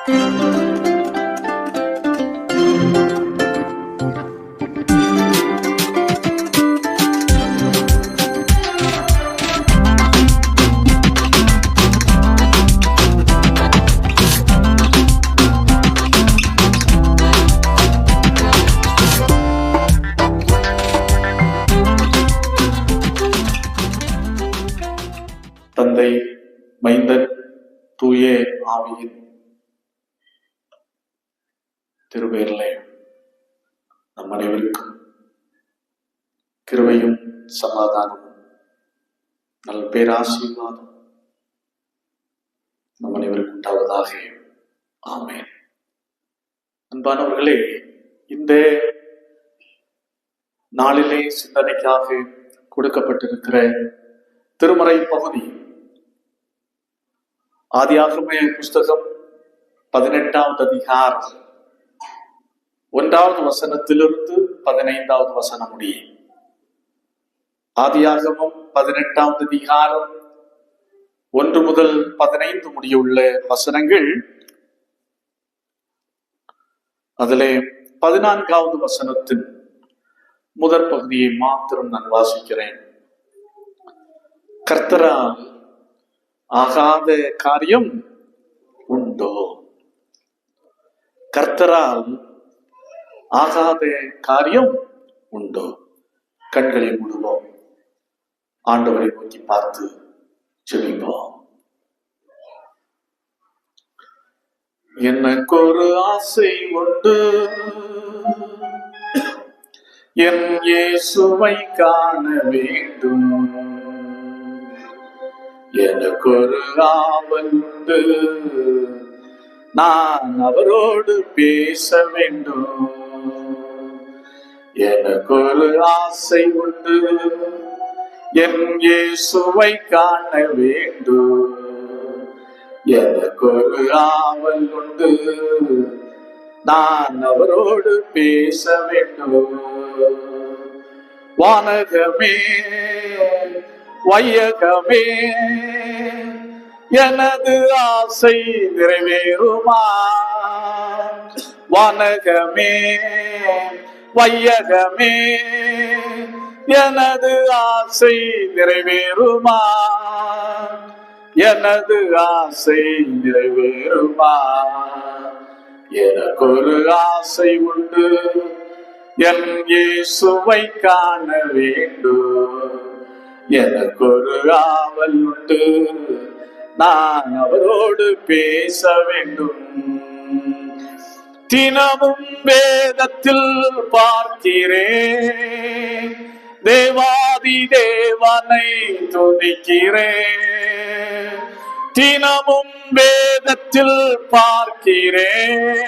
தந்தை, மைந்தன், தூய ஆவியின் திருப்பெயரிலே நம் அனைவருக்கும் கிருபையும் சமாதானமும் நல் பேராசீர்வாதம் நம் அனைவருக்கும் உண்டாவதாக. ஆமென். அன்பானவர்களே, இந்த நாளிலே சிந்தனைக்காக கொடுக்கப்பட்டிருக்கிற திருமறை பகுதி ஆதியாகம புஸ்தகம் 18வது அதிகாரம் 1வது வசனத்திலிருந்து 15வது வசனம் முடிய. ஆதியாகமம் 18வது அதிகாரம் 1 முதல் 15 முடியுள்ள வசனங்கள். அதிலே 14வது வசனத்தின் முதற் பகுதியை மாத்திரம் நான் வாசிக்கிறேன். கர்த்தரால் ஆகாத காரியம் உண்டோ? கர்த்தரால் ஆகாத காரியம் உண்டோ? கண்களை மூடுவோம், ஆண்டவரை நோக்கி பார்த்து ஜெபிப்போம். எனக்கு ஒரு ஆசை உண்டு, என் இயேசுவை காண வேண்டும். எனக்கு ஒரு ஆவல் உண்டு, நான் அவரோடு பேச வேண்டும். எனக்கு ஒரு ஆசை உண்டு, என் இயேசுவை காண வேண்டும். எனக்கு ஒரு ஆவல் உண்டு, நான் அவரோடு பேச வேண்டும். வானகமே வையகமே எனது ஆசை நிறைவேறுமா? வானகமே வையகமே எனது ஆசை நிறைவேறுமா? எனது ஆசை நிறைவேறுமா? எனக்கு ஒரு ஆசை உண்டு, என் இயேசுவை காண வேண்டும். எனக்கு ஒரு ஆவல் உண்டு, நான் அவரோடு பேச வேண்டும். தினமும் வேதத்தில் பார்க்கிறேன், தேவாதி தேவனை துதிக்கிறேன். தினமும் வேதத்தில் பார்க்கிறேன்,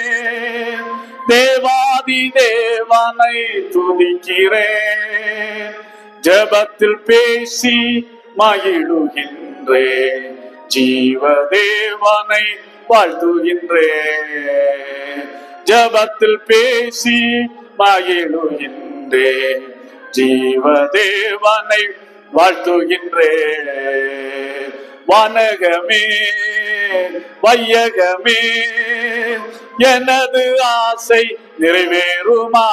தேவாதி தேவனை துதிக்கிறேன். ஜபத்தில் பேசி மகிழுகின்றேன், ஜீவதேவனை வாழ்த்துகின்றேன். ஜபத்தில் பேசி மகிழுகின்றேன், ஜீவதேவனை வாழ்த்துகின்றேன். வானகமே வையகமே எனது ஆசை நிறைவேறுமா?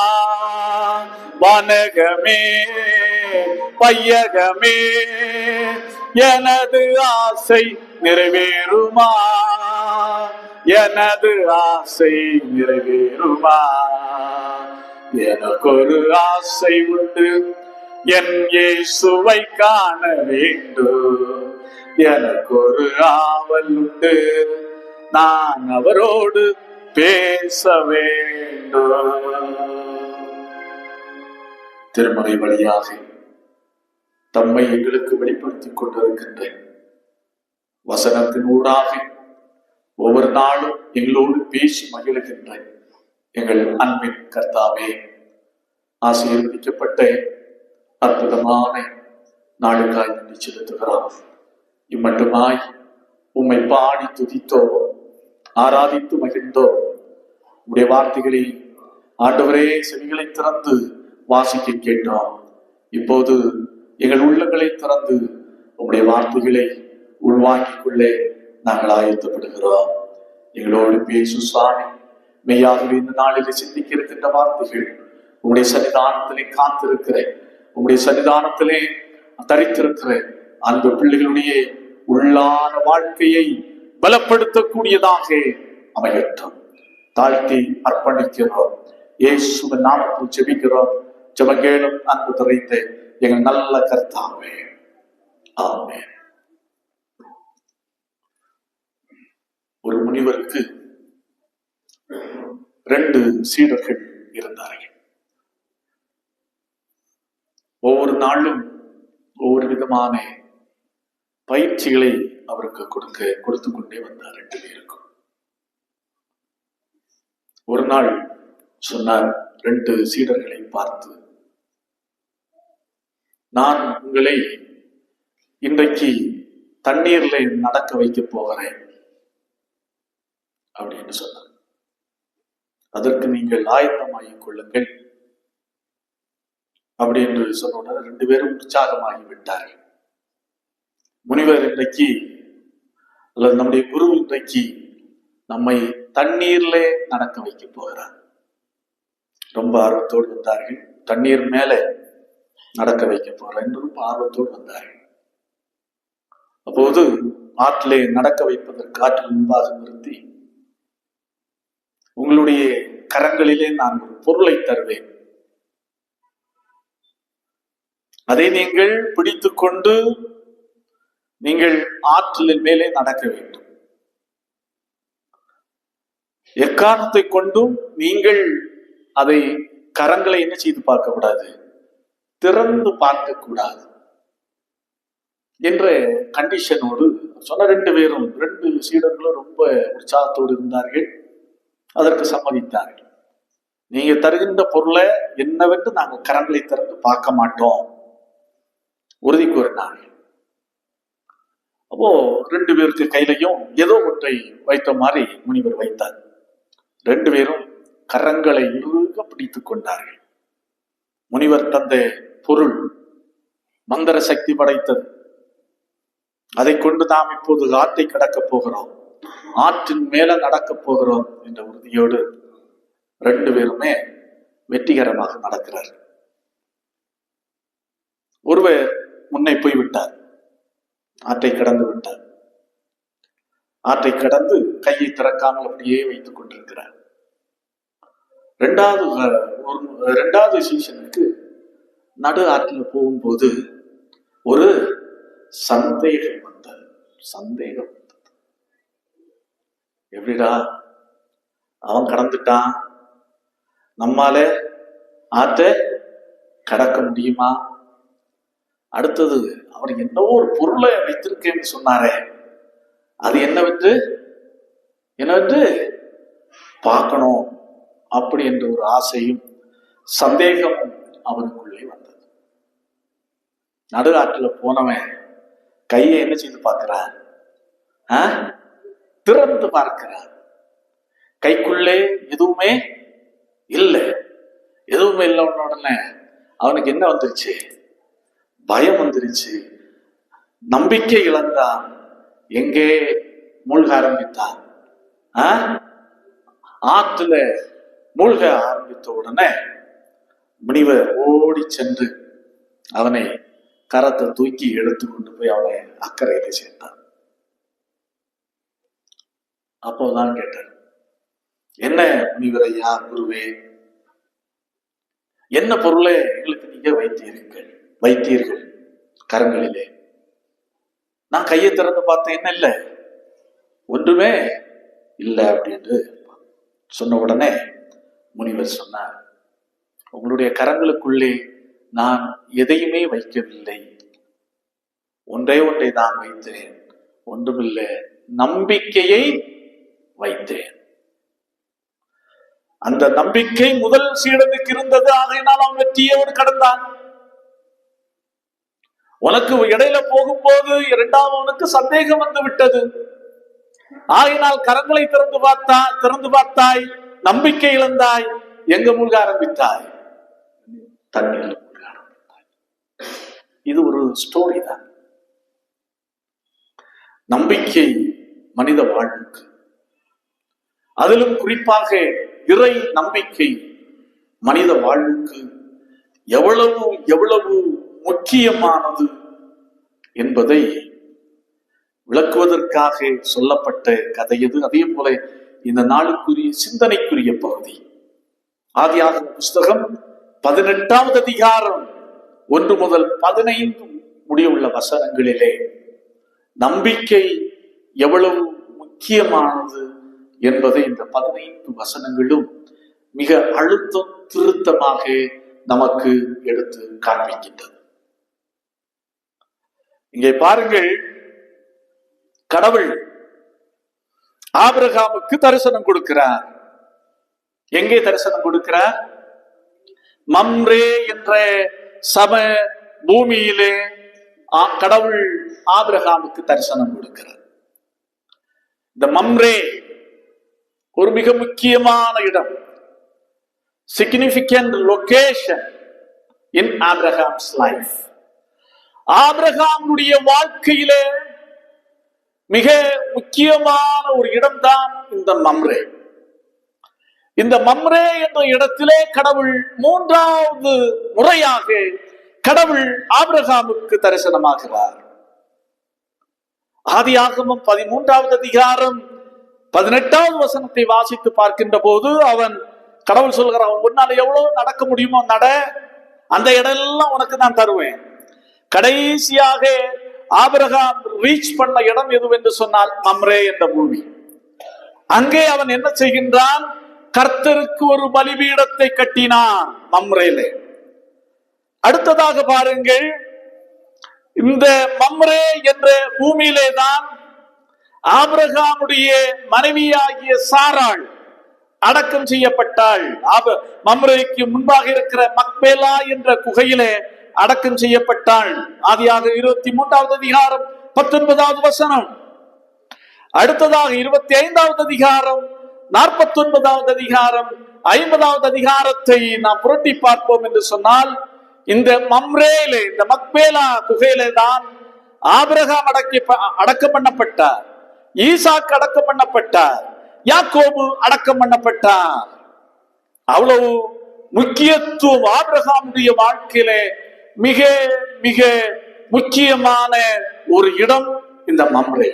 வானகமே வையகமே எனது ஆசை நிறைவேறுமா? எனது ஆசை நிறைவேறுமா? எனக்கு ஒரு ஆசை உண்டு, என் இயேசுவை காண வேண்டும். எனக்கு ஒரு ஆவல் உண்டு, நான் அவரோடு பேச வேண்டும். திருமறை வழியாக தம்மை எங்களுக்கு வெளிப்படுத்திக் கொண்டிருக்கின்ற வசனத்தின் ஊடாக ஒவ்வொரு நாளும் எங்களோடு பேசி மகிழ்கின்ற எங்கள் அன்பின் கர்த்தாவே, ஆசீர்வதிக்கப்பட்ட அற்புதமான நாளுக்காய் நன்றி செலுத்துகிறோம். இம்மட்டுமாய் உம்மை பாடி துதித்தோ ஆராதித்து மகிழ்ந்தோ உடைய வார்த்தைகளை ஆண்டவரே செவிகளை திறந்து வாசிக்க கேட்டோம். இப்போது எங்கள் உள்ளங்களை திறந்து உம்முடைய வார்த்தைகளை உள்வாங்கிக் கொள்ளே நாங்கள் ஆயத்தப்படுகிறோம். எங்களோடு பேசு சுவாமி. மெய்யாகவே இந்த நாளில் சிந்திக்க இருக்கின்ற வார்த்தைகள் உங்களுடைய சன்னிதானத்திலே காத்திருக்கிறேன். உங்களுடைய சன்னிதானத்திலே தரித்திருக்கிற அந்த பிள்ளைகளுடைய உள்ளான வாழ்க்கையை பலப்படுத்தக்கூடியதாக அமையட்டும். தாழ்த்தி அர்ப்பணிக்கிறோம். இயேசுவின் நாமத்தில் ஜெபிக்கிறோம். ஜெபங்கேளும் அன்பு நிறைந்த எங்கள் நல்ல கர்த்தாவே, ஆமென். ஒரு முனிவருக்கு 2 சீடர்கள் இருந்தார்கள். ஒவ்வொரு நாளும் ஒவ்வொரு விதமான பயிற்சிகளை அவருக்கு கொடுத்து கொண்டே வந்தார் 2 பேருக்கும். ஒரு நாள் சொன்னார் 2 சீடர்களை பார்த்து, நான் உங்களை இன்றைக்கு தண்ணீர்ல நடக்க வைக்க போகிறேன் அப்படின்னு சொன்னார். அதற்கு நீங்கள் ஆயத்தமாகிக் கொள்ளுங்கள் அப்படி என்று சொன்ன 2 பேரும் உற்சாகமாகி விட்டார்கள். முனிவர் இன்றைக்கு அல்லது நம்முடைய குரு இன்றைக்கு நம்மை தண்ணீர்ல நடக்க வைக்க போகிறார். ரொம்ப ஆர்வத்தோடு வந்தார்கள். தண்ணீர் மேல நடக்க வைக்க போகிறார் என்று ரொம்ப ஆர்வத்தோடு வந்தார்கள். அப்போது ஆற்றிலே நடக்க வைப்பதற்கு ஆற்றில் முன்பாக நிறுத்தி, உங்களுடைய கரங்களிலே நான் ஒரு பொருளை தருவேன், அதை நீங்கள் பிடித்துக் கொண்டு நீங்கள் ஆற்றில் மேலே நடக்க வேண்டும். எக்காரணத்தை கொண்டும் நீங்கள் அதை கரங்களை என்ன செய்து பார்க்க கூடாது, திறந்து பார்க்க கூடாது என்ற கண்டிஷனோடு சொன்ன. 2 பேரும் 2 சீடர்களும் ரொம்ப உற்சாகத்தோடு இருந்தார்கள். அதற்கு சம்மதித்தார்கள். நீங்க தருகின்ற பொருளை என்னவென்று நாங்கள் கரங்களை திறந்து பார்க்க மாட்டோம் உறுதி கூறினார்கள். அப்போ 2 பேருக்கு கையிலையும் ஏதோ ஒன்றை வைத்த மாதிரி முனிவர் வைத்தார். 2 பேரும் கரங்களை இறுக பிடித்துக் கொண்டார்கள். முனிவர் தந்த பொருள் மந்திர சக்தி படைத்தது. அதை கொண்டு நாம் இப்போது ஆற்றை கடக்கப் போகிறோம், ஆற்றின் மேல நடக்கப் போகிறோம் என்ற உறுதியோடு 2 பேருமே வெற்றிகரமாக நடக்கிறார். ஒருவர் முன்னே போய்விட்டார், ஆற்றை கடந்து விட்டார். ஆற்றை கடந்து கையை திறக்காமல் அப்படியே வைத்துக் கொண்டிருக்கிறார். 2வது சீசனுக்கு நடு ஆற்றில் போகும்போது ஒரு சந்தேகம் வந்தது. எப்படிடா அவன் கடந்துட்டான், நம்மால ஆற்றை கடக்க முடியுமா? அடுத்தது அவர் என்னவோ ஒரு பொருளை வைத்திருக்கேன்னு சொன்னாரே, அது என்னவென்று பார்க்கணும் அப்படி என்ற ஒரு ஆசையும் சந்தேகமும் அவனுக்குள்ளே வந்தது. நடு ஆற்றில் போனவன் கையை என்ன செய்து பார்க்கிறான், திறந்து பார்க்கிறான். கைக்குள்ளே எதுவுமே இல்லை. உடனே அவனுக்கு என்ன வந்துருச்சு? பயம் வந்துருச்சு. நம்பிக்கை இழந்தான். எங்கே மூழ்க ஆரம்பித்தான்? ஆற்றுல மூழ்க ஆரம்பித்த உடனே முனிவர் ஓடி சென்று அவனை கரத்தை தூக்கி எடுத்து கொண்டு போய் அவனை அக்கறையில சேர்த்தான். அப்போதான் கேட்டார், என்ன முனிவரையா, குருவே, என்ன பொருளை எங்களுக்கு நீங்க வைத்தீர்கள் கரங்களிலே? நான் கையை திறந்து பார்த்தேன், என்ன இல்லை, ஒன்றுமே இல்லை அப்படின்னு சொன்ன உடனே முனிவர் சொன்னார், உங்களுடைய கரங்களுக்குள்ளே நான் எதையுமே வைக்கவில்லை, ஒன்றை தான் வைத்தேன், ஒன்றுமில்லை, நம்பிக்கையை வைத்தேன். அந்த நம்பிக்கை முதல் சீடனுக்கு இருந்தது, ஆகையினால் அவன் வெற்றியோடு கடந்தான். உனக்கு இடையில போகும்போது 2ஆவனுக்கு சந்தேகம் வந்து விட்டது. ஆகையினால் கரங்களை திறந்து பார்த்தாய், நம்பிக்கை இழந்தாய், எங்க மூழ்க ஆரம்பித்தாய்? தண்ணீர்ல மூழ்க ஆரம்பித்தாய். இது ஒரு ஸ்டோரி தான். நம்பிக்கை மனித வாழ்வுக்கு அதிலும் குறிப்பாக இறை நம்பிக்கை மனித வாழ்வுக்கு எவ்வளவு எவ்வளவு முக்கியமானது என்பதை விளக்குவதற்காக சொல்லப்பட்ட கதை எது. அதே போல இந்த நாளுக்குரிய சிந்தனைக்குரிய பகுதி ஆதியாகம புஸ்தகம் 18வது அதிகாரம் 1 முதல் 15 முடியுள்ள வசனங்களிலே நம்பிக்கை எவ்வளவு முக்கியமானது என்பதை இந்த 15 வசனங்களும் மிக அழுத்தம் திருத்தமாக நமக்கு எடுத்து காண்பிக்கின்றது. இங்கே பாருங்கள், கடவுள் ஆபிரகாமுக்கு தரிசனம் கொடுக்கிறார். எங்கே தரிசனம் கொடுக்கிறார்? மம்ரே என்ற சம பூமியிலே கடவுள் ஆபிரகாமுக்கு தரிசனம் கொடுக்கிறார். இந்த மம்ரே ஒரு மிக முக்கியமான இடம், significant location in Abraham's life. ஆபிரகாமுடைய வாழ்க்கையிலே மிக முக்கியமான ஒரு இடம்தான் இந்த மம்ரே. இந்த மம்ரே என்ற இடத்திலே கடவுள் 3வது முறையாக கடவுள் ஆபிரகாமுக்கு தரிசனமாகிறார். ஆதியாகமம் 13வது அதிகாரம் 18வது வசனத்தை வாசித்து பார்க்கின்ற போது கடவுள் சொல்கிறான், உன்னால எவ்வளவு நடக்க முடியுமோ நட, அந்த இடம் எல்லாம் உனக்கு நான் தருவேன். கடைசியாக ஆபிரகாம் ரீச் பண்ண இடம் எதுவென்று சொன்னால் மம்ரே என்ற பூமி. அங்கே அவன் என்ன செய்கின்றான்? கர்த்தருக்கு ஒரு பலிபீடத்தை கட்டினான் மம்ரேலே. அடுத்ததாக பாருங்கள், இந்த மம்ரே என்ற பூமியிலே தான் ஆபிரகாமுடைய மனைவியாகிய சாராள் அடக்கம் செய்யப்பட்டாள். மம்ரேக்கு முன்பாக இருக்கிற மக்பேலா என்ற குகையிலே அடக்கம் செய்யப்பட்டாள். ஆதியாக 23வது அதிகாரம் 19வது வசனம். அடுத்ததாக 25வது அதிகாரம் 49வது அதிகாரம் 50வது அதிகாரத்தை நாம் புரட்டி பார்ப்போம் என்று சொன்னால், இந்த மம்ரேலே, இந்த மக்பேலா குகையிலே தான் ஆபிரகாம் அடக்கம் பண்ணப்பட்டார், ஈசாக்கு அடக்கம் பண்ணப்பட்டார், யாக்கோபு அடக்கம் பண்ணப்பட்டார். அவ்வளவு முக்கியத்துவம் ஆபிரகாமுடைய வாழ்க்கையிலே மிக மிக முக்கியமான ஒரு இடம் இந்த மம்ரே.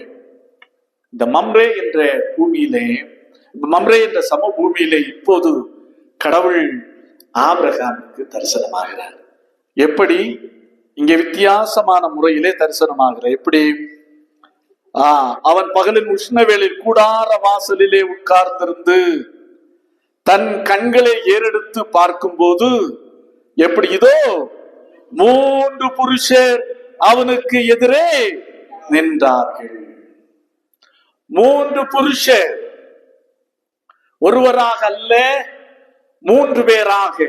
இந்த மம்ரே என்ற பூமியிலே, மம்ரே என்ற சமபூமியிலே இப்போது கடவுள் ஆபிரகாமுக்கு தரிசனமாகிறார். எப்படி? இங்கே வித்தியாசமான முறையிலே தரிசனமாகிறார். எப்படி? அவன் பகலின் உஷ்ணவேளில் கூடார வாசலிலே உட்கார்ந்திருந்து தன் கண்களை ஏறெடுத்து பார்க்கும் போது எப்படி, இதோ 3 புருஷர் அவனுக்கு எதிரே நின்றார்கள். 3 புருஷர், ஒருவராக அல்ல, 3 பேராக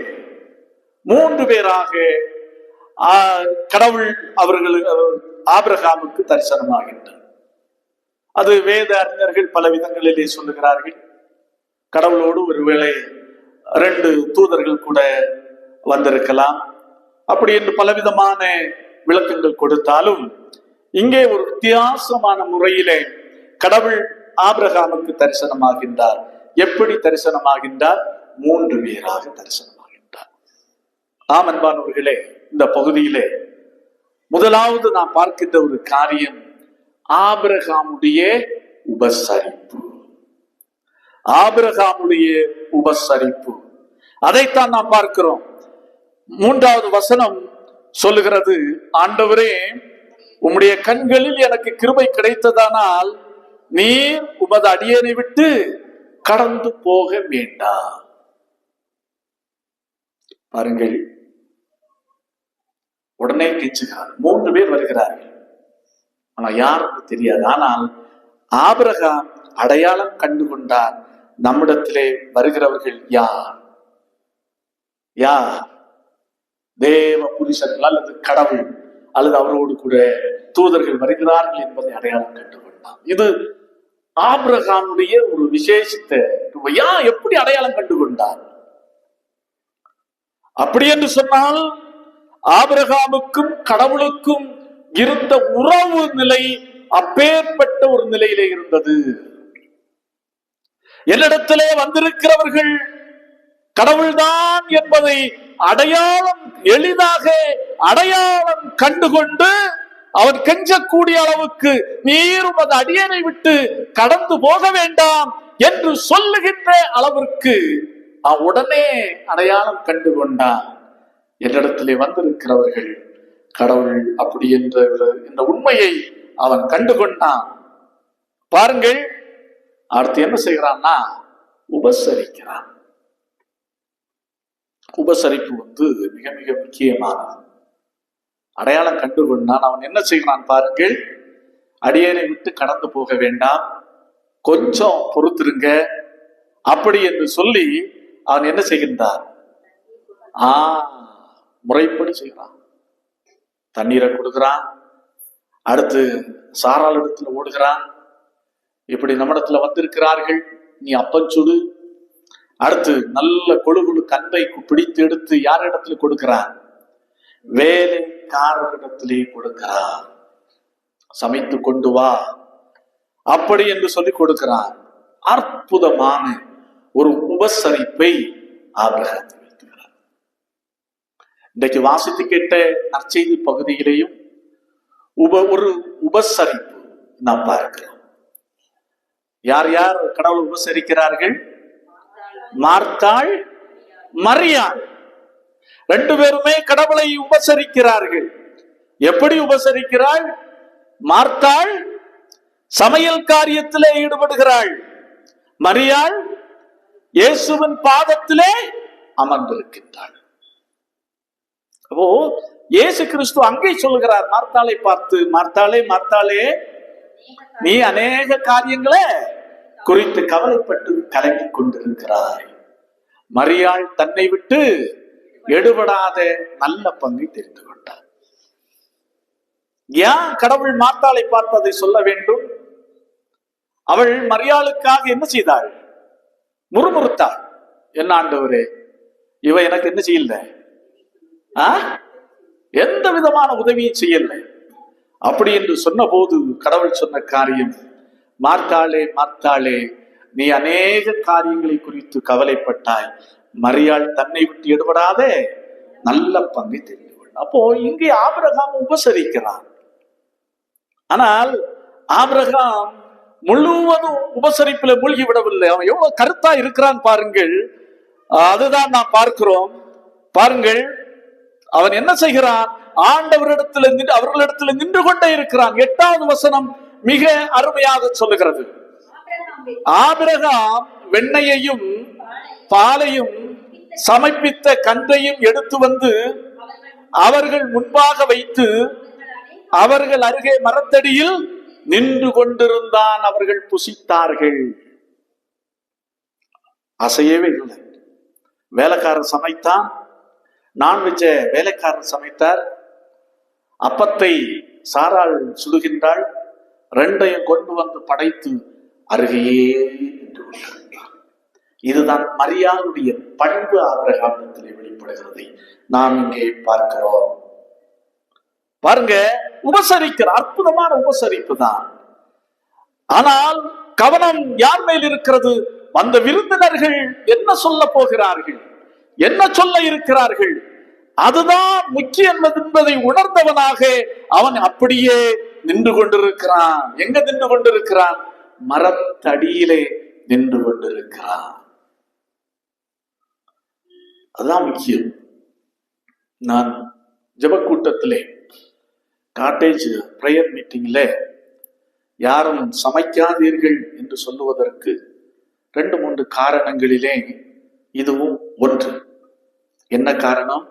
கடவுள் ஆபிரகாமுக்கு தரிசனமாகின்றார். அது வேத அறிஞர்கள் பல விதங்களிலே சொல்லுகிறார்கள். கடவுளோடு ஒருவேளை 2 தூதர்கள் கூட வந்திருக்கலாம், அப்படி என்று பலவிதமான விளக்கங்கள் கொடுத்தாலும் இங்கே ஒரு வித்தியாசமான முறையிலே கடவுள் ஆபிரகாமுக்கு தரிசனமாகின்றார். எப்படி தரிசனமாகின்றார்? 3 பேராக தரிசனமாகின்றார். ஆம் அன்பானவர்களே, இந்த பகுதியிலே முதலாவது நாம் பார்க்கின்ற ஒரு காரியம் ஆபிரகாமுடைய உபசரிப்பு. ஆபிரகாமுடைய உபசரிப்பு, அதைத்தான் நாம் பார்க்கிறோம். 3வது வசனம் சொல்லுகிறது, ஆண்டவரே, உம்முடைய கண்களில் எனக்கு கிருபை கிடைத்ததானால் நீர் உமது அடியேனை விட்டு கடந்து போக வேண்டாம். பாருங்கள், உடனே கெஞ்சுகிறார். 3 பேர் வருகிறார்கள், ஆனா யாருக்கு தெரியாது. ஆனால் ஆபிரகாம் அடையாளம் கண்டு கொண்டார். நம்மிடத்திலே வருகிறவர்கள் யார்? தேவ புருஷர்கள் அல்லது கடவுள் அல்லது அவரோடு கூட தூதர்கள் வருகிறார்கள் என்பதை அடையாளம் கண்டு கொண்டார். இது ஆபிரகாமுடைய ஒரு விசேஷித்த. எப்படி அடையாளம் கண்டு கொண்டார்? அப்படி என்று சொன்னால் ஆபிரகாமுக்கும் கடவுளுக்கும் இருந்த உறவு நிலை அப்பேற்பட்ட ஒரு நிலையிலே இருந்தது. என்னிடத்திலே வந்திருக்கிறவர்கள் கடவுள்தான் என்பதை எளிதாக அடையாளம் கண்டுகொண்டு அவன் கெஞ்சக்கூடிய அளவுக்கு நீர் உமது அடியனை விட்டு கடந்து போக வேண்டாம் என்று சொல்லுகின்ற அளவிற்கு உடனே அடையாளம் கண்டு கொண்டான். என்னிடத்திலே வந்திருக்கிறவர்கள் கடவுள் அப்படி என்ற உண்மையை அவன் கண்டு கொண்டான். பாருங்கள், அடுத்து என்ன செய்கிறான்னா உபசரிக்கிறான். உபசரிப்பு மிக மிக முக்கியமானது. அடையாளம் கண்டு கொண்டான். அவன் என்ன செய்கிறான் பாருங்கள், அடியேனை விட்டு கடந்து போக வேண்டாம், கொஞ்சம் பொறுத்திருங்க அப்படி என்று சொல்லி அவன் என்ன செய்கின்றான்? முறைப்படி செய்கிறான். தண்ணீரை கொடுக்கிறான். அடுத்து சாராள் இடத்துல ஓடுகிறான். இப்படி நம்மிடத்துல வந்திருக்கிறார்கள், நீ அப்பம் சுடு. அடுத்து நல்ல கொழு கந்தை பிடித்து எடுத்து யார் இடத்துல கொடுக்கிறான்? வேலைக்காரரிடத்திலே கொடுக்கிறான். சமைத்து கொண்டு வா அப்படி என்று சொல்லி கொடுக்கிறான். அற்புதமான ஒரு உபசரிப்பை ஆபிரகாம் வைத்துகிறார். இன்றைக்கு வாசித்து கேட்ட நற்செய்தி பகுதியிலேயும் ஒரு உபசரிப்பு நாம் பார்க்கிறோம். யார் யார் கடவுள் உபசரிக்கிறார்கள்? மார்த்தாள், மரியாள், ரெண்டு பேருமே கடவுளை உபசரிக்கிறார்கள். எப்படி உபசரிக்கிறாள்? மார்த்தாள் சமையல் காரியத்திலே ஈடுபடுகிறாள். மரியாள் இயேசுவின் பாதத்திலே அமர்ந்திருக்கின்றாள். அப்போ இயேசு கிறிஸ்து அங்கே சொல்லுகிறார் மார்த்தாளை பார்த்து, மார்த்தாளே மார்த்தாளே, நீ அநேக காரியங்களை குறித்து கவலைப்பட்டு கலங்கிக் கொண்டிருக்கிறாய். மரியாள் தன்னை விட்டு எடுபடாத நல்ல பங்கை தெரிந்து கொண்டார். ஏன் கடவுள் மார்த்தாளை பார்த்து அதை சொல்ல வேண்டும்? அவள் மரியாளுக்காக என்ன செய்தாள்? முறுமுறுத்தாள். என்ன ஆண்டவரே, இவ எனக்கு என்ன செய்யல, எந்த விதமான உதவியும் செய்யல அப்படி என்று சொன்ன போது கடவுள் சொன்ன காரியம், மார்த்தாளே மார்த்தாளே, நீ அநேக காரியங்களை குறித்து கவலைப்பட்டாய், மரியாள் தன்னை விட்டு எடுபடாத நல்ல பங்கை தெரிந்து கொள். அப்போ இங்கே ஆபிரகாம் உபசரிக்கிறான். ஆனால் ஆபிரகாம் முழுவதும் உபசரிப்புல மூழ்கி விடவில்லை. அவன் எவ்வளவு கருத்தா இருக்கிறான் பாருங்கள். அதுதான் நாம் பார்க்கிறோம். பாருங்கள், அவன் என்ன செய்கிறான்? அவர்களிடத்தில் நின்று கொண்டே இருக்கிறான். 8வது வசனம் மிக அருமையாக சொல்லுகிறது. ஆபிரகாம் வெண்ணையையும் பாலையும் சமைப்பித்த கன்றையும் எடுத்து வந்து அவர்கள் முன்பாக வைத்து அவர்கள் அருகே மரத்தடியில் நின்று கொண்டிருந்தான். அவர்கள் புசித்தார்கள். அசையவே இல்லை. வேலைக்காரர் சமைத்தான். நான்வெஜ்ஜ வேலைக்காரர் சமைத்தார். அப்பத்தை சாராள் சுடுகின்றாள். ரெண்டையும் கொண்டு வந்து படைத்து அருகையே நின்று கொண்டிருந்தார். இதுதான் மரியாளுடைய பண்பு ஆபிரகாமிடத்திலே வெளிப்படுகிறதை நாம் இங்கே பார்க்கிறோம். பாருங்க, உபசரிக்கிற அற்புதமான உபசரிப்பு தான். ஆனால் கவனம் யார் மேல் இருக்கிறது? அந்த விருந்தினர்கள் என்ன சொல்ல போகிறார்கள், என்ன சொல்ல இருக்கிறார்கள், அதுதான் முக்கியம் என்பதை உணர்ந்தவனாக அவன் அப்படியே நின்று கொண்டிருக்கிறான். எங்க நின்று கொண்டிருக்கிறான்? மரத்தடியிலே நின்று கொண்டிருக்கிறான். அதுதான் முக்கியம். நான் ஜெபக்கூட்டத்திலே காட்டேஜ் பிரேயர் மீட்டிங்ல யாரும் சமைக்காதீர்கள் என்று சொல்லுவதற்கு 2-3 காரணங்களிலே இதுவும் ஒன்று. என்ன காரணம்?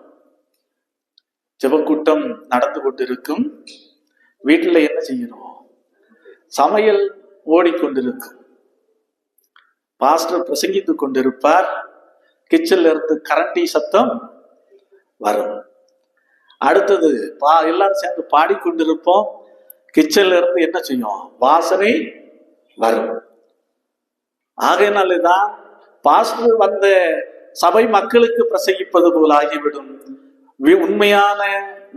ஜெபக்கூட்டம் நடந்து கொண்டிருக்கும், வீட்டில் என்ன செய்யணும்? சமையல் ஓடிக்கொண்டிருக்கும். பாஸ்டர் பிரசங்கித்துக் கொண்டிருப்பார். கிச்சன்ல இருந்து கரண்டி சத்தம் வரும். அடுத்தது எல்லாரும் சேர்ந்து பாடிக்கொண்டிருப்போம். கிச்சன்ல இருந்து என்ன செய்யும்? வாசனை வரும். ஆகையினால்தான் பாஸ்டர் வந்த சபை மக்களுக்கு பிரசங்கிப்பது போல் ஆகிவிடும். உண்மையான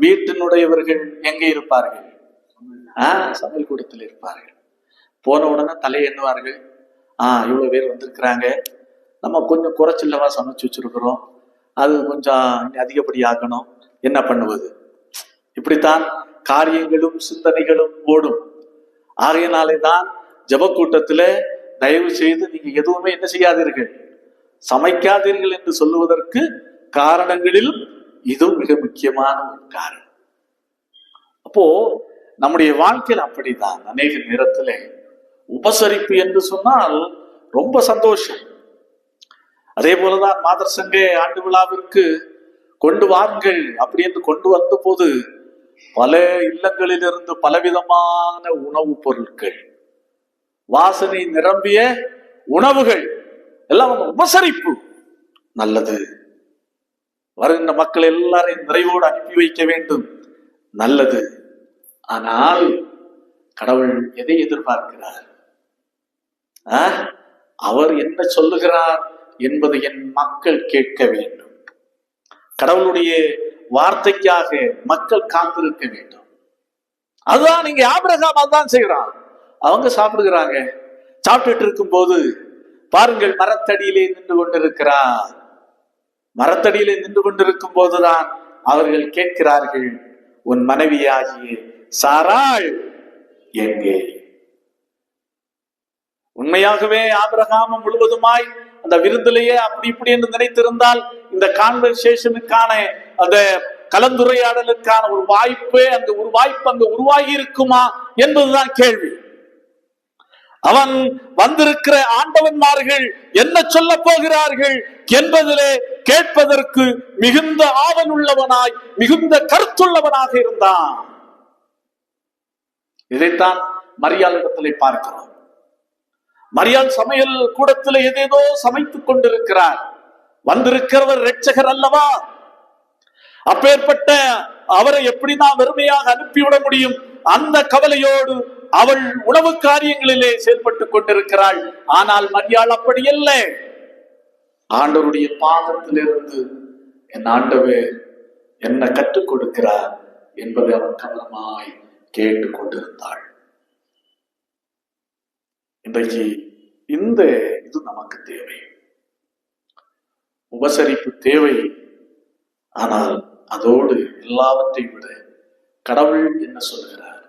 வீட்டினுடையவர்கள் எங்கே இருப்பார்கள்? சமையல் கூடத்தில் இருப்பார்கள். போன உடனே தலை எண்ணுவார்கள். இவ்வளவு பேர் வந்திருக்கிறாங்க, நம்ம கொஞ்சம் குறைச்சில்லவா சமைச்சு வச்சிருக்கிறோம், அது கொஞ்சம் அதிகப்படி ஆக்கணும், என்ன பண்ணுவது? இப்படித்தான் காரியங்களும் சிந்தனைகளும் ஓடும். ஆகையினாலே தான் ஜப கூட்டத்துல தயவு செய்து நீங்க எதுவுமே என்ன செய்யாதீர்கள், சமைக்காதீர்கள் என்று சொல்லுவதற்கு காரணங்களில் இது மிக முக்கியமான ஒரு காரணம். அப்போ நம்முடைய வாழ்க்கையில் அப்படிதான் அநேக நேரத்துல உபசரிப்பு என்று சொன்னால் ரொம்ப சந்தோஷம். அதே போலதான் மாதர் சங்க ஆண்டு விழாவிற்கு கொண்டு வாருங்கள் அப்படி என்று கொண்டு வந்த போது பல இல்லங்களிலிருந்து பலவிதமான உணவுப் பொருட்கள், வாசனை நிரம்பிய உணவுகள் எல்லாம் உபசரிப்பு. நல்லது, வருகின்ற மக்கள் எல்லாரையும் நிறைவோடு அனுப்பி வைக்க வேண்டும், நல்லது. ஆனால் கடவுள் எதை எதிர்பார்க்கிறார்? அவர் என்ன சொல்லுகிறார் என்பதை என் மக்கள் கேட்க வேண்டும். கடவுளுடைய வார்த்தைக்காக மக்கள் காத்திருக்க வேண்டும். அதுதான் நீங்க ஆபிரகாம் அதுதான் செய்யறான். அவங்க சாப்பிடுகிறாங்க. சாப்பிட்டுட்டு இருக்கும் போது பாருங்கள், மரத்தடியிலே நின்று கொண்டிருக்கிறார். மரத்தடியிலே நின்று கொண்டிருக்கும் போதுதான் அவர்கள் கேட்கிறார்கள், உன் மனைவியாகிய சாராள் எங்கே? உண்மையாகவே ஆபிரகாம் முழுவதுமாய் அந்த விருந்திலேயே அப்படி இப்படி என்று நினைத்திருந்தால் இந்த கான்வர்சேஷனுக்கான அந்த கலந்துரையாடலுக்கான ஒரு வாய்ப்பு அங்கு உருவாகி இருக்குமா என்பதுதான் கேள்வி. அவன் வந்திருக்கிற ஆண்டவன்மார்கள் என்ன சொல்ல போகிறார்கள் என்பதிலே கேட்பதற்கு மிகுந்த ஆவல் உள்ளவனாய், மிகுந்த கருத்துள்ளவனாக இருந்தான். இதைத்தான் மரியாள் இடத்திலே பார்க்கிறோம். மரியாள் சமையல் கூடத்தில் ஏதேதோ சமைத்துக் கொண்டிருக்கிறார். வந்திருக்கிறவர் இரட்சகர் அல்லவா? அப்பேற்பட்ட அவரை எப்படி நாம் வெறுமையாக அனுப்பிவிட முடியும்? அந்த கவலையோடு அவள் உணவு காரியங்களிலே செயல்பட்டுக் கொண்டிருக்கிறாள். ஆனால் மரியாள் அப்படி அல்ல. ஆண்டவருடைய பாதத்திலிருந்து என் ஆண்டவர் என்ன கற்றுக் கொடுக்கிறார் என்பதை அவன் கவனமாய் கேட்டுக் கொண்டிருந்தாள். இன்றைக்கு இது நமக்கு தேவை, உபசரிப்பு தேவை. ஆனால் அதோடு எல்லாவற்றையும் விட கடவுள் என்ன சொல்கிறார்,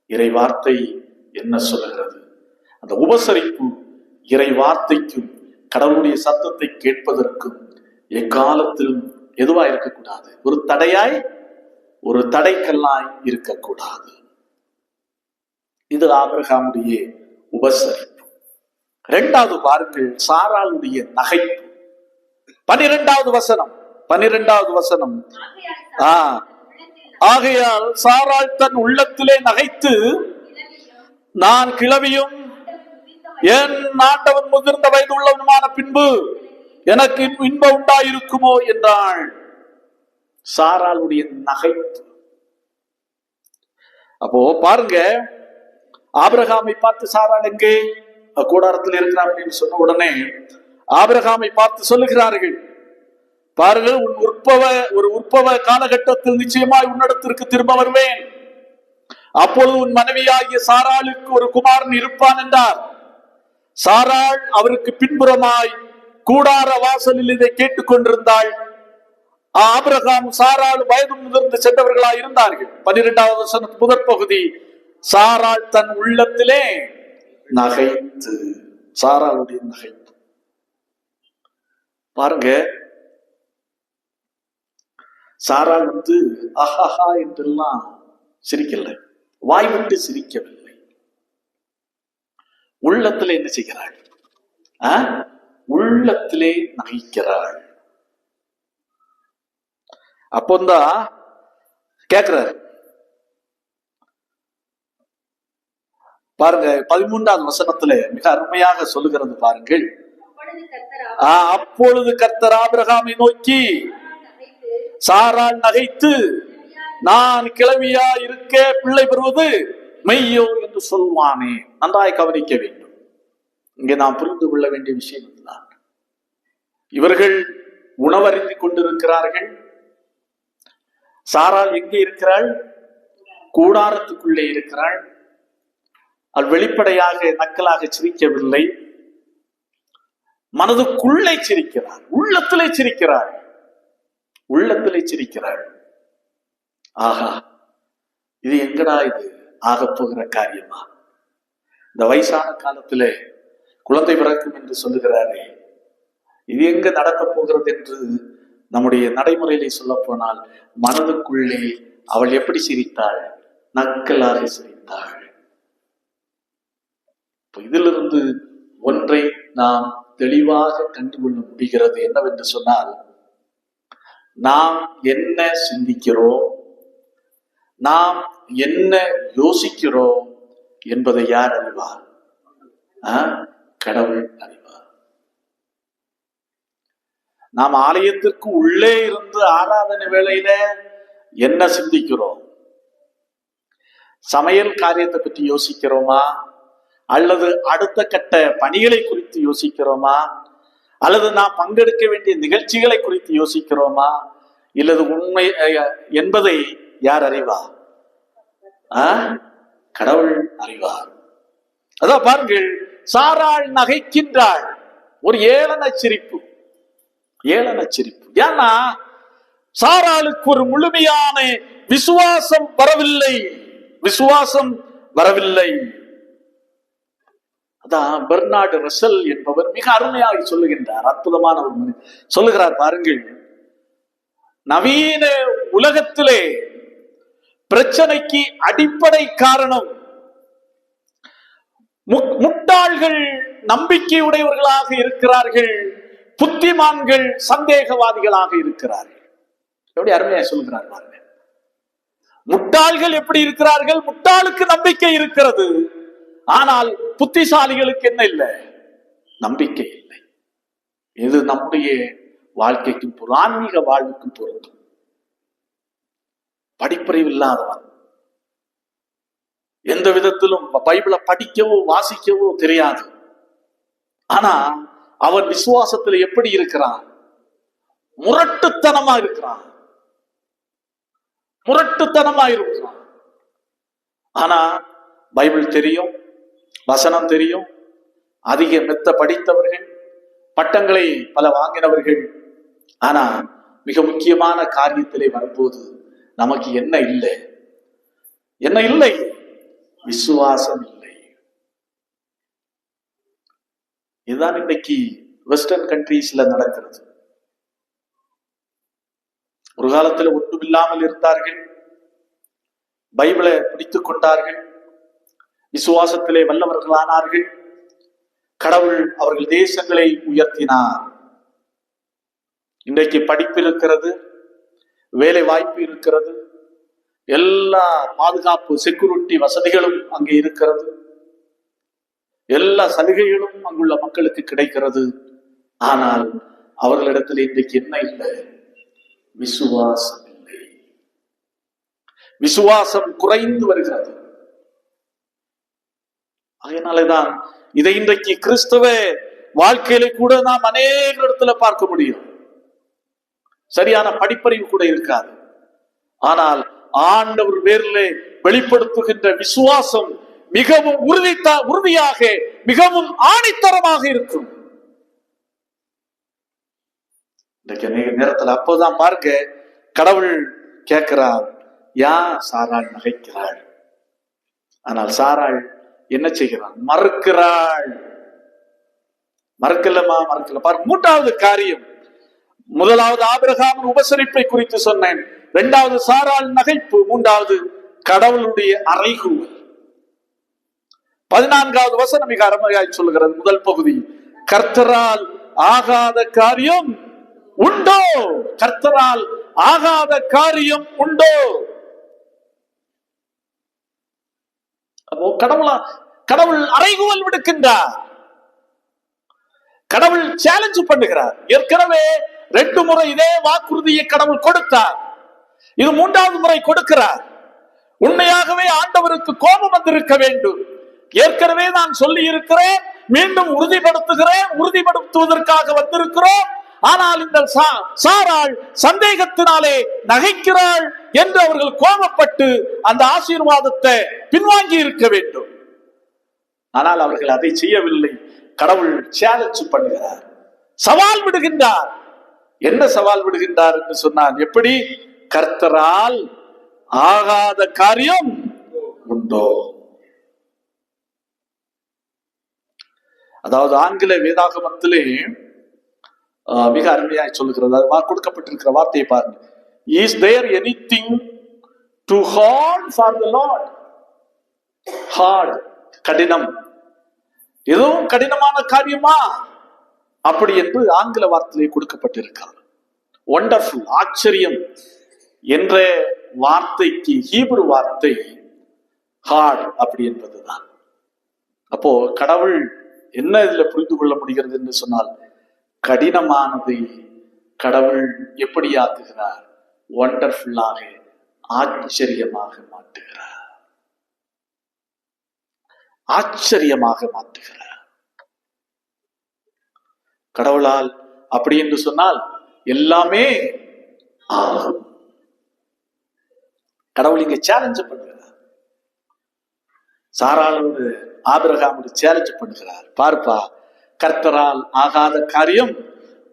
இறை வார்த்தை என்ன சொல்கிறது? அந்த உபசரிப்பு இறை வார்த்தைக்கும் கடவுளுடைய சத்தத்தை கேட்பதற்கும் எக்காலத்திலும் எதுவா இருக்கக்கூடாது, ஒரு தடையாய், ஒரு தடைக்கல்லாய் இருக்கக்கூடாது. இது ஆபிரகாமுடைய உபசரிப்பு. இரண்டாவது பாருங்கள், சாராளுடைய நகைப்பு. 12வது வசனம். ஆகையால் சாராள் தன் உள்ளத்திலே நகைத்து, நான் கிழவியும் என் ஆண்டவன் முதிர்ந்த வயது உள்ளவனுமான பின்பு எனக்கு இன்பம் உண்டாயிருக்குமோ என்றாள். சாராளுடைய நகைப்பு. அப்போ பாருங்க, ஆபிரகாமை பார்த்து சாராள் எங்கே கூடாரத்தில் இருக்கிறார் அப்படின்னு சொன்ன உடனே ஆபிரகாமை பார்த்து சொல்லுகிறார்கள், பாருங்கள், ஒரு உற்பவ காலகட்டத்தில் நிச்சயமாய் உன்னிடத்திற்கு திரும்ப வருவேன். அப்பொழுது உன் மனைவியாகிய சாராளுக்கு ஒரு குமாரன் இருப்பான் என்றார். சாராள் அவருக்கு பின்புறமாய் கூடார வாசலில் இதை கேட்டுக் கொண்டிருந்தாள். ஆபிரகாம் சாராள் வயது முதிர்ந்து சென்றவர்களாய் இருந்தார்கள். 12வது வசனம் முதற் பகுதி, சாராள் தன் உள்ளத்திலே நகைத்து. சாராளுடைய நகைப்பு பாருங்க. சாராள் ஆஹாஹா என்றெல்லாம் சிரிக்கல, வாய் விட்டு சிரிக்கவில்லை. உள்ளத்திலே என்ன செய்கிறாள்? உள்ளத்திலே நகைக்கிறாள். அப்போதான் கேட்கிறார் பாருங்க, 13வது வசனத்திலே மிக அருமையாக சொல்லுகிறது பாருங்கள். அப்பொழுது கர்த்தர் ஆபிரகாமை நோக்கி, சாராள் நகைத்து, நான் கிழவியா இருக்க பிள்ளை பெறுவது மெய்யோ என்று சொல்வானே. நன்றாய் கவனிக்க வேண்டும். இங்கே நாம் புரிந்து கொள்ள வேண்டிய விஷயம் இதுதான். இவர்கள் உணவருந்தி கொண்டிருக்கிறார்கள். சாராள் எங்கே இருக்கிறாள்? கூடாரத்துக்குள்ளே இருக்கிறாள். அவள் வெளிப்படையாக நக்கலாக சிரிக்கவில்லை. மனதுக்குள்ளே சிரிக்கிறார், உள்ளத்திலே சிரிக்கிறார், உள்ளத்திலே சிரிக்கிறார். ஆகா, இது எங்கடா இது ஆகப் போகிற காரியமா? இந்த வயசான காலத்திலே குழந்தை பிறக்கும் என்று சொல்லுகிறாரே, இது எங்க நடக்க போகிறது என்று நம்முடைய நடைமுறையிலே சொல்ல போனால், மனதுக்குள்ளே அவள் எப்படி சிரித்தாள்? நக்கலாக சிரித்தாள். இதிலிருந்து ஒன்றை நாம் தெளிவாக கண்டுகொள்ள முடிகிறது. என்னவென்று சொன்னால், நாம் என்ன சிந்திக்கிறோம், நாம் என்ன யோசிக்கிறோம் என்பதை யார் அறிவார்? கடவுள் அறிவார். நாம் ஆலயத்திற்கு உள்ளே இருந்து ஆராதனை வேளையில என்ன சிந்திக்கிறோம்? சமையல் காரியத்தை பற்றி யோசிக்கிறோமா, அல்லது அடுத்த கட்ட பணிகளை குறித்து யோசிக்கிறோமா, அல்லது நாம் பங்கெடுக்க வேண்டிய நிகழ்ச்சிகளை குறித்து யோசிக்கிறோமா, இல்லது உண்மை என்பதை யார் அறிவார்? கடவுள் அறிவார். அதான் பாருங்கள், சாராள் நகைக்கின்றாள். ஒரு ஏளன சிரிப்பு, ஏளன சிரிப்பு. ஏன்னா சாராளுக்கு ஒரு முழுமையான விசுவாசம் வரவில்லை, விசுவாசம் வரவில்லை. அதான் பெர்னார்டு ரசல் என்பவர் மிக அருமையாக சொல்லுகின்றார். அற்புதமான ஒரு மனிதர் சொல்லுகிறார் பாருங்கள், நவீன உலகத்திலே பிரச்சனைக்கு அடிப்படை காரணம் முட்டாள்கள் நம்பிக்கையுடையவர்களாக இருக்கிறார்கள், புத்திமான்கள் சந்தேகவாதிகளாக இருக்கிறார்கள். எப்படி அருமையா சொல்லுகிறார் பாருங்க. முட்டாள்கள் எப்படி இருக்கிறார்கள்? முட்டாளுக்கு நம்பிக்கை இருக்கிறது, ஆனால் புத்திசாலிகளுக்கு என்ன இல்லை? நம்பிக்கை இல்லை. இது நம்முடைய வாழ்க்கைக்கும் ஆன்மீக வாழ்வுக்கும் பொருந்தும். படிப்பறிவு இல்லாதவன், எந்த விதத்திலும் பைபிளை படிக்கவோ வாசிக்கவோ தெரியாது, ஆனா அவன் விசுவாசத்துல எப்படி இருக்கிறான்? முரட்டுத்தனமா இருக்கிறான், முரட்டுத்தனமா இருக்கிறான். ஆனா பைபிள் தெரியும், வசனம் தெரியும், அதிக மெத்த படித்தவர்கள், பட்டங்களை பல வாங்கினவர்கள். ஆனா மிக முக்கியமான காரியத்திலே வரும்போது நமக்கு என்ன இல்லை? என்ன இல்லை? விசுவாசம் இல்லை. இதுதான் இன்னைக்கு வெஸ்டர்ன் கண்ட்ரீஸ்ல நடக்கிறது. ஒரு காலத்துல ஒன்றுமில்லாமல் இருந்தார்கள், பைபிளை பிடித்துக் கொண்டார்கள், விசுவாசத்திலே வல்லவர்களானார்கள், கடவுள் அவர்கள் தேசங்களை உயர்த்தினார். இன்றைக்கு படிப்பு இருக்கிறது, வேலை வாய்ப்பு இருக்கிறது, எல்லா பாதுகாப்பு செக்யூரிட்டி வசதிகளும் அங்கே இருக்கிறது, எல்லா சலுகைகளும் அங்குள்ள மக்களுக்கு கிடைக்கிறது. ஆனால் அவர்களிடத்தில் இன்றைக்கு என்ன இல்லை? விசுவாசம் இல்லை. விசுவாசம் குறைந்து வருகிறது. அதனாலதான் இதை இன்றைக்கு கிறிஸ்தவ வாழ்க்கையில கூட நாம் அநேக இடத்துல பார்க்க முடியும். சரியான படிப்பறிவு கூட இருக்காது, ஆனால் ஆண்டவர் பேரிலே வெளிப்படுத்துகின்ற விசுவாசம் மிகவும் உறுதியாக, மிகவும் ஆணித்தரமாக இருக்கும். இன்றைக்கு அநேக நேரத்தில் அப்போதான் பாருங்க, கடவுள் கேட்கிறார், யார் சாராள் நகைக்கிறாள்? ஆனால் சாராள் என்ன செய்கிறாள்? மறுக்கிறாள். மறுக்கலமா? மறுக்கல. பாரு, மூன்றாவது காரியம். முதலாவது ஆபிரகாமின் உபசரிப்பை குறித்து சொன்னேன், இரண்டாவது சாராள் நகைப்பு, மூன்றாவது கடவுளுடைய அறைகூவல். 14வது வசனம் மிக அருமையாய் சொல்லுகிறது. முதல் பகுதி, கர்த்தரால் ஆகாத காரியம் உண்டோ? கர்த்தரால் ஆகாத காரியம் உண்டோ? அப்போ கடவுள் அறைகூவல் விடுக்கின்றார், கடவுள் சேலஞ்ச் பண்ணுகிறார். ஏற்கனவே 2 முறை இதே வாக்குறுதியை கடவுள் கொடுத்தார், இது 3வது முறை கொடுக்கிறார். உண்மையாகவே ஆண்டவருக்கு கோபம் வந்திருக்க வேண்டும். ஏற்கனவே நான் சொல்லி இருக்கிறேன், மீண்டும் உறுதிப்படுத்துகிறேன், உறுதிப்படுத்துவதற்காக வந்திருக்கிறோம். ஆனால் இந்த சாராள் சந்தேகத்தினாலே நகைக்கிறாள் என்று அவர்கள் கோபப்பட்டு அந்த ஆசீர்வாதத்தை பின்வாங்கி இருக்க வேண்டும். ஆனால் அவர்கள் அதை செய்யவில்லை. கடவுள் சேலஞ்ச் பண்ணுகிறார். சவால் விடுகின்றார். என்ன சவால் விடுகின்றார் என்று சொன்னார்? எப்படி? கர்த்தரால் ஆகாத காரியம் உண்டோ? அதாவது ஆங்கில வேதாகமத்திலே மிக அருமையாய் சொல்லுகிறது. கொடுக்கப்பட்டிருக்கிற வார்த்தையை பாருங்க. Is there anything too hard for the lord? Hard, கடினம். எதுவும் கடினமான காரியமா? அப்படி என்று ஆங்கில வார்த்தையிலே கொடுக்கப்பட்டிருக்கிறது. ஒண்டர்ஃபுல், ஆச்சரியம் என்ற வார்த்தைக்கு ஹீப்ரு வார்த்தை ஹார்ட் அப்படி என்பதுதான். அப்போ கடவுள் என்ன இதுல புரிந்து கொள்ள முடிகிறது என்று சொன்னால், கடினமானதை கடவுள் எப்படி ஆக்குகிறார்? ஒண்டர்ஃபுல்லாக, ஆச்சரியமாக மாற்றுகிறார். ஆச்சரியமாக மாற்றுகிறார். கடவுளால் அப்படி என்று சொன்னால் எல்லாமே ஆகும். கடவுள் இங்க சேலஞ்ச் பண்ணுகிறார். சாராளோடு ஆபிரகாமோடு சேலஞ்ச் பண்ணுகிறார். பார்ப்பா, கர்த்தரால் ஆகாத காரியம்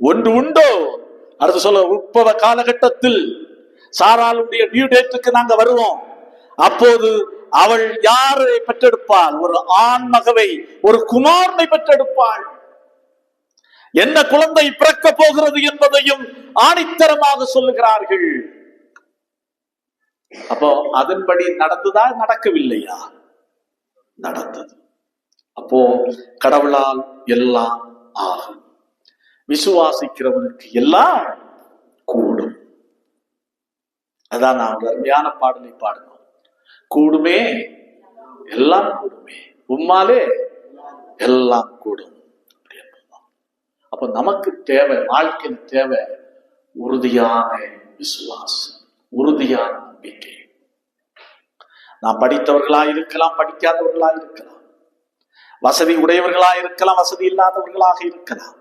ஒன்று உண்டோ? அடுத்து சொல்ல, உற்பவ காலகட்டத்தில் சாராளுடைய டியூ டேட்டுக்கு நாங்க வருவோம். அப்போது அவள் யாரை பெற்றெடுப்பாள்? ஒரு ஆண் மகவை, ஒரு குமாரனை பெற்றெடுப்பாள். என்ன குழந்தை பிறக்க போகிறது என்பதையும் ஆணித்தரமாக சொல்லுகிறார்கள். அப்போ அதன்படி நடந்ததா? நடக்கவில்லையா? நடந்தது. அப்போ கடவுளால் எல்லாம் ஆகும். விசுவாசிக்கிறவனுக்கு எல்லாம் கூடும். அதான் நான் ஒரு அருமையான பாடலை பாடணும். கூடுமே, எல்லாம் கூடுமே, உம்மாலே எல்லாம் கூடும். அப்ப நமக்கு தேவை, வாழ்க்கையில் தேவை உறுதியான விசுவாசம், உறுதியான நம்பிக்கை. நாம் படித்தவர்களா இருக்கலாம், படிக்காதவர்களா இருக்கலாம், வசதி உடையவர்களா இருக்கலாம், வசதி இல்லாதவர்களாக இருக்கலாம்,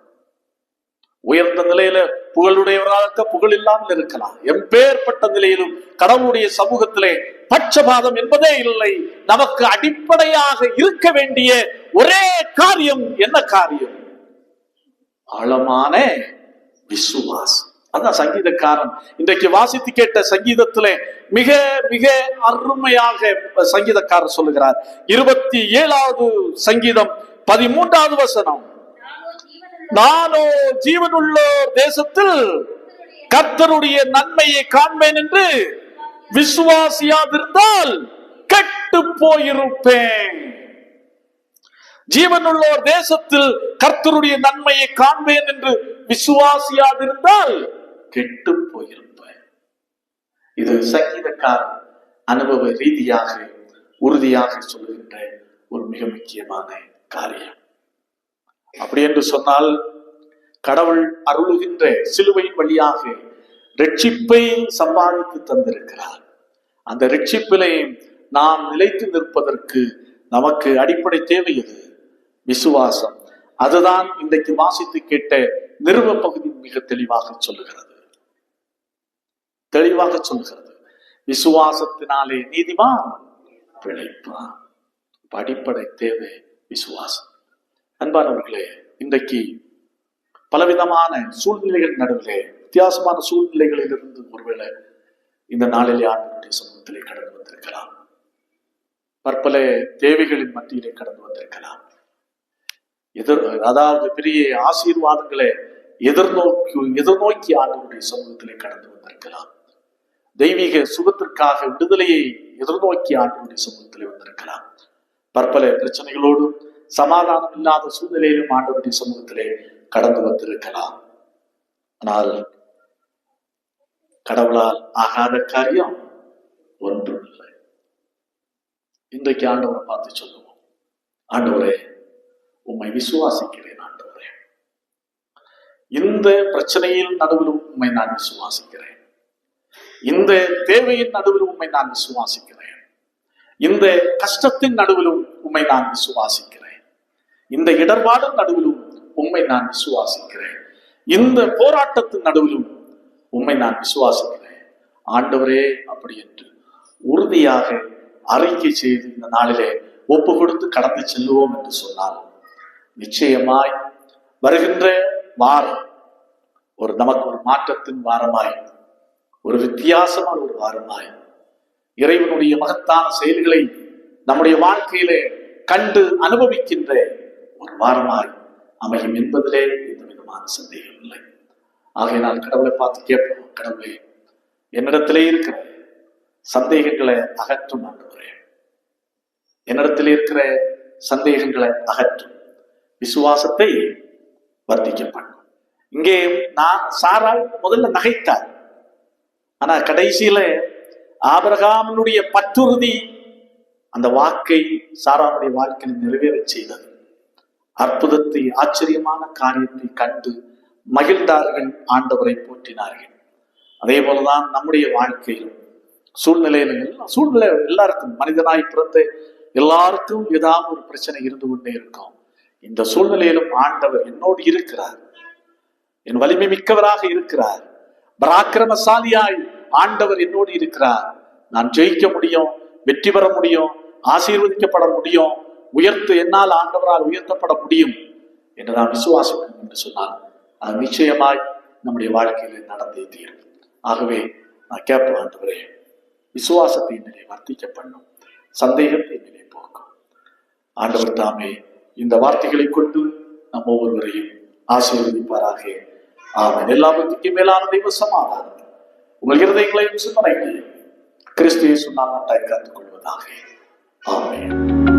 உயர்ந்த நிலையில புகழுடையவர்களாக புகழ் இல்லாமல் இருக்கலாம். எப்பேற்பட்ட நிலையிலும் கடவுளுடைய சமூகத்திலே பட்சபாதம் என்பதே இல்லை. நமக்கு அடிப்படையாக இருக்க வேண்டிய ஒரே காரியம் என்ன காரியம்? ஆழமான விசுவாசம். அதான் சங்கீதக்காரன் இன்றைக்கு வாசித்து கேட்ட சங்கீதத்திலே மிக மிக அருமையாக சங்கீதக்காரர் சொல்லுகிறார். 27வது சங்கீதம் 13வது வசனம். நானோ ஜீவனுள்ளோர் தேசத்தில் கர்த்தருடைய நன்மையை காண்பேன் என்று விசுவாசியாதிருந்தால் கெட்டு போயிருப்பேன். ஜீவனுள்ளோர் தேசத்தில் கர்த்தருடைய நன்மையை காண்பேன் என்று விசுவாசியாதிருந்தால் கெட்டு போயிருப்பேன். இது சங்கீதக்காரன் அனுபவ ரீதியாக உறுதியாக சொல்லுகின்ற ஒரு மிக முக்கியமான காரியம். அப்படி என்று சொன்னால், கடவுள் அருளுகின்ற சிலுவையின் வழியாக ரட்சிப்பை சம்பாதித்து தந்திருக்கிறார். அந்த ரட்சிப்பிலே நாம் நிலைத்து நிற்பதற்கு நமக்கு அடிப்படை தேவை எது? விசுவாசம். அதுதான் இன்றைக்கு வாசித்து கேட்ட நிறுவ பகுதி மிக தெளிவாக சொல்லுகிறது. தெளிவாக சொல்லுகிறது, விசுவாசத்தினாலே நீதிமான் பிழைப்பான். அடிப்படை தேவை விசுவாசம். அன்பானவர்களே, இன்றைக்கு பலவிதமான சூழ்நிலைகள் நடுவிலே, வித்தியாசமான சூழ்நிலைகளில் இருந்து ஒருவேளை இந்த நாளிலே ஆண்டவருடைய சமூகத்திலே கடந்து வந்திருக்கலாம். பற்பல தேவைகளின் மத்தியிலே கடந்து வந்திருக்கலாம். அதாவது பெரிய ஆசீர்வாதங்களை எதிர்நோக்கி ஆண்டவருடைய சமூகத்திலே கடந்து வந்திருக்கலாம். தெய்வீக சுகத்திற்காக விடுதலையை எதிர்நோக்கி ஆண்டவருடைய சமூகத்திலே வந்திருக்கலாம். பற்பல பிரச்சனைகளோடு சமாதானம் இல்லாத சூழ்நிலையிலும் ஆண்டவருடைய சமூகத்திலே கடந்து வந்திருக்கலாம். ஆனால் கடவுளால் ஆகாத காரியம் ஒன்றும் இல்லை. இன்றைக்கு ஆண்டவரை பார்த்து சொல்லுவோம், ஆண்டவரே உம்மை விசுவாசிக்கிறேன். ஆண்டவரே, இந்த பிரச்சனையின் நடுவிலும் உம்மை நான் விசுவாசிக்கிறேன். இந்த தேவையின் நடுவிலும் உம்மை நான் விசுவாசிக்கிறேன். இந்த கஷ்டத்தின் நடுவிலும் உம்மை நான் விசுவாசிக்கிறேன். இந்த இடர்பாடு நடுவிலும் உம்மை நான் விசுவாசிக்கிறேன். இந்த போராட்டத்தின் நடுவிலும் உம்மை நான் விசுவாசிக்கிறேன். ஆண்டவரே, அப்படி என்று உறுதியாக அறிக்கை செய்து இந்த நாளிலே ஒப்பு கொடுத்து கடந்து செல்லுவோம் என்று சொன்னால், நிச்சயமாய் வருகின்ற வாரம் நமக்கு ஒரு மாற்றத்தின் வாரமாய், ஒரு வித்தியாசமான ஒரு வாரமாய், இறைவனுடைய மகத்தான செயல்களை நம்முடைய வாழ்க்கையிலே கண்டு அனுபவிக்கின்ற ஒரு வாரமாய் அமையும் என்பதிலே எந்த விதமான சந்தேகம் இல்லை. ஆகையினால் கடவுளை பார்த்து கேட்போம், கடவுளே, என்னிடத்திலே இருக்கிற சந்தேகங்களை அகற்றும் ஆண்டவரே, என்னிடத்திலே இருக்கிற சந்தேகங்களை அகற்றும், விசுவாசத்தை வர்த்திக்க பண்ணும். இங்கே சாராள் முதல்ல நகைத்தார், ஆனா கடைசியில ஆபிரகாமினுடைய பற்றுறுதி அந்த வாக்கை சாராளுடைய வாழ்க்கையில் நிறைவேற செய்தது. அற்புதத்தை, ஆச்சரியமான காரியத்தை கண்டு மகிழ்ந்தார்கள், ஆண்டவரை போற்றினார்கள். அதே போலதான் நம்முடைய வாழ்க்கையிலும் சூழ்நிலை எல்லாருக்கும், மனிதனாய் பிறந்த எல்லாருக்கும் ஏதாவது ஒரு பிரச்சனை இருந்து கொண்டே இருக்கும். இந்த சூழ்நிலையிலும் ஆண்டவர் என்னோடு இருக்கிறார், என் வலிமை மிக்கவராக இருக்கிறார், பராக்கிரமசாலியாய் ஆண்டவர் என்னோடு இருக்கிறார். நான் ஜெயிக்க முடியும், வெற்றி பெற முடியும், ஆசீர்வதிக்கப்பட முடியும், என்னால் ஆண்டவரால் உயர்த்தப்பட முடியும் என்று நான் விசுவாசிக்கிறேன் என்று சொன்னார். அது நிச்சயமாய் நம்முடைய வாழ்க்கையில நடந்தே தீரும். ஆகவே நான் கேட்பேன், ஆண்டவரே, விசுவாசத்தை நிலை வர்த்திக்க பண்ணும், சந்தேகத்தை நிலை போக்கும். ஆண்டவர் தாமே இந்த வார்த்தைகளை கொண்டு நம் ஒவ்வொருவரையும் ஆசீர்வதிப்பாராக. ஆமென். எல்லாவற்றுக்கும் மேலான தெய்வ சமாதானம் உங்கள் இருதயங்களையும் சிந்தனைகளையும் கிறிஸ்து இயேசு நாமத்தால் காத்துக் கொள்வதாக. ஆமென்.